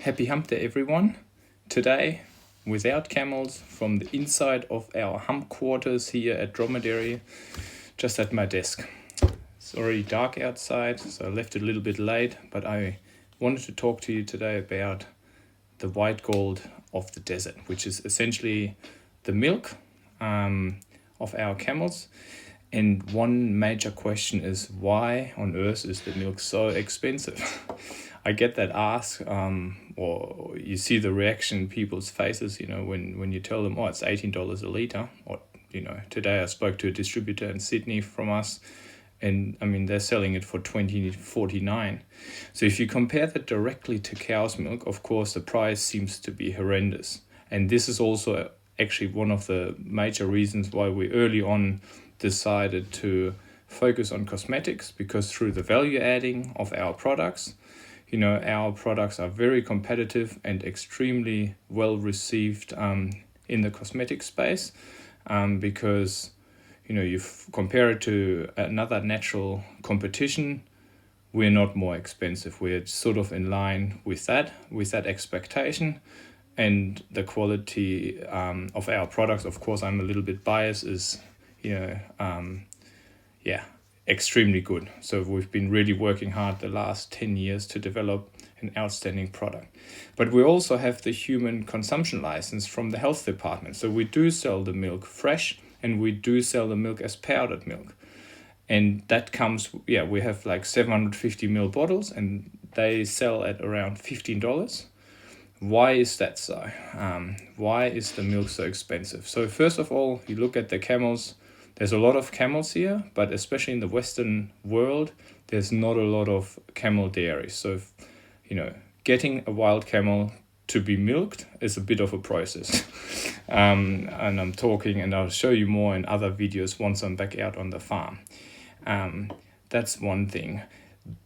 Happy hump day everyone. Today, without camels, from the inside of our hump quarters here at Dromedary, just at my desk. It's already dark outside, so I left it a little bit late, but I wanted to talk to you today about the white gold of the desert, which is essentially the milk of our camels. And one major question is, why on earth is the milk so expensive? I get that ask, or you see the reaction in people's faces, when you tell them, oh, it's $18 a litre. Or, today I spoke to a distributor in Sydney from us, and they're selling it for $20.49. So if you compare that directly to cow's milk, of course, the price seems to be horrendous. And this is also actually one of the major reasons why we early on decided to focus on cosmetics, because through the value adding of our products, our products are very competitive and extremely well received in the cosmetic space, because you compare it to another natural competition, we're not more expensive. We're sort of in line with that expectation. And the quality of our products, of course, I'm a little bit biased, is extremely good. So we've been really working hard the last 10 years to develop an outstanding product. But we also have the human consumption license from the health department. So we do sell the milk fresh, and we do sell the milk as powdered milk. And that comes, we have like 750 ml bottles, and they sell at around $15. Why is that so? Why is the milk so expensive? So first of all, you look at the camels. There's a lot of camels here, but especially in the Western world, there's not a lot of camel dairy. So, getting a wild camel to be milked is a bit of a process. And I'll show you more in other videos once I'm back out on the farm. That's one thing.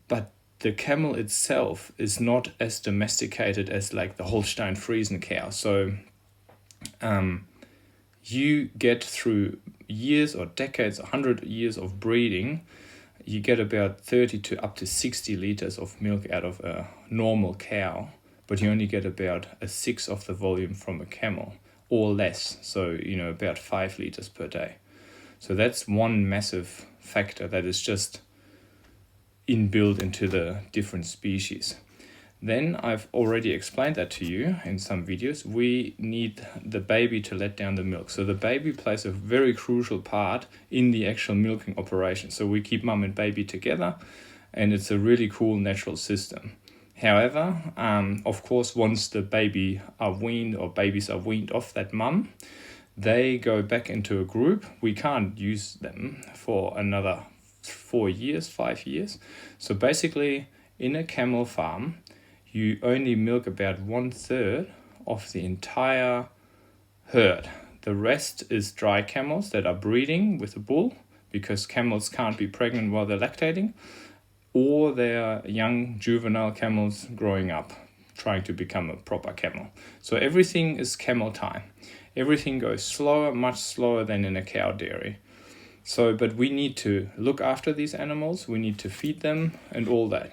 But the camel itself is not as domesticated as like the Holstein Friesian cow. So, you get through years or decades, 100 years of breeding, you get about 30 to up to 60 liters of milk out of a normal cow, but you only get about a sixth of the volume from a camel, or less. So, about 5 liters per day. So that's one massive factor that is just inbuilt into the different species. Then I've already explained that to you in some videos. We need the baby to let down the milk. So the baby plays a very crucial part in the actual milking operation. So we keep mum and baby together, and it's a really cool natural system. However, of course, once the baby are weaned, or babies are weaned off that mum, they go back into a group. We can't use them for another 4 years, 5 years. So basically, in a camel farm, you only milk about 1/3 of the entire herd. The rest is dry camels that are breeding with a bull, because camels can't be pregnant while they're lactating, or they're young juvenile camels growing up, trying to become a proper camel. So everything is camel time. Everything goes slower, much slower than in a cow dairy. So, but we need to look after these animals, we need to feed them and all that.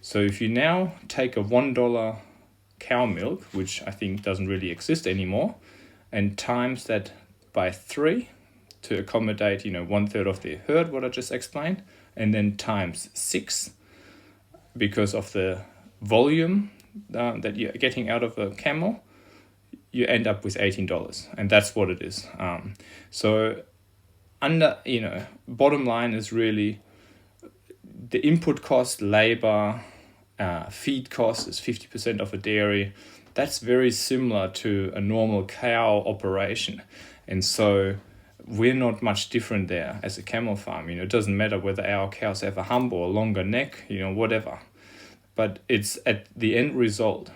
So if you now take a $1 cow milk, which I think doesn't really exist anymore, and times that by 3 to accommodate, 1/3 of the herd, what I just explained, and then times 6 because of the volume that you're getting out of a camel, you end up with $18, and that's what it is. Bottom line is really the input cost, labor, feed cost is 50% of a dairy. That's very similar to a normal cow operation. And so we're not much different there as a camel farm. It doesn't matter whether our cows have a hump or a longer neck, whatever. But it's at the end result.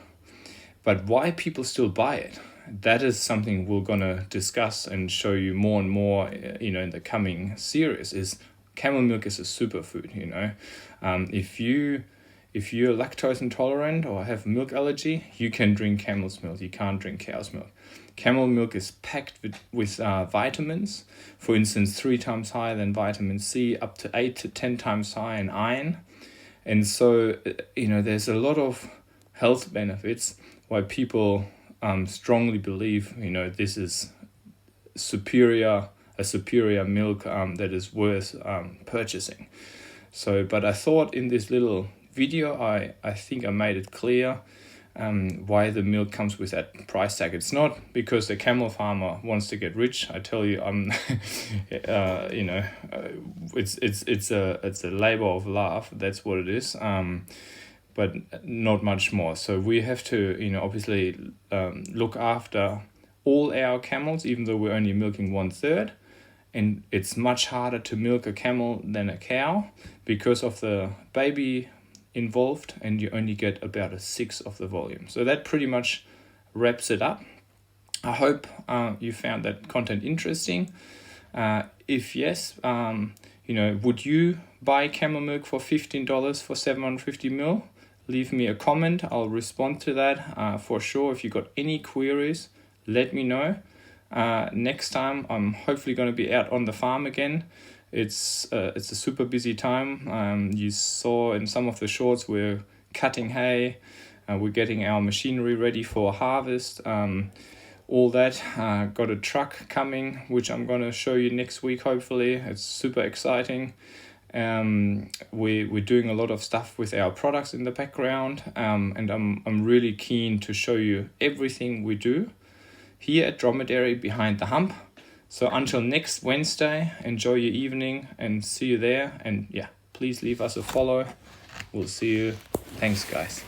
But why people still buy it, that is something we're going to discuss and show you more and more, in the coming series, is camel milk is a superfood. If you're lactose intolerant or have milk allergy, you can drink camel's milk. You can't drink cow's milk. Camel milk is packed with vitamins, for instance, 3 times higher than vitamin C, up to 8 to 10 times higher in iron. And so, there's a lot of health benefits, why people strongly believe, you know, this is a superior milk that is worth purchasing. So, but I thought in this little video, I think I made it clear why the milk comes with that price tag. It's not because the camel farmer wants to get rich. I tell you, you know, it's a labor of love. That's what it is. But not much more. So we have to, you know, obviously look after all our camels, even though we're only milking 1/3. And it's much harder to milk a camel than a cow because of the baby involved, and you only get about 1/6 of the volume. So that pretty much wraps it up. I hope you found that content interesting. If yes, you know, would you buy camel milk for $15 for 750 ml? Leave me a comment. I'll respond to that for sure. If you got any queries, let me know. Next time I'm hopefully going to be out on the farm again. It's a super busy time. You saw in some of the shorts we're cutting hay, we're getting our machinery ready for harvest, all that. Got a truck coming, which I'm going to show you next week hopefully. It's super exciting. We're doing a lot of stuff with our products in the background, and I'm really keen to show you everything we do here at Dromedary Behind the Hump. So until next Wednesday, enjoy your evening and see you there. And yeah, please leave us a follow. We'll see you. Thanks, guys.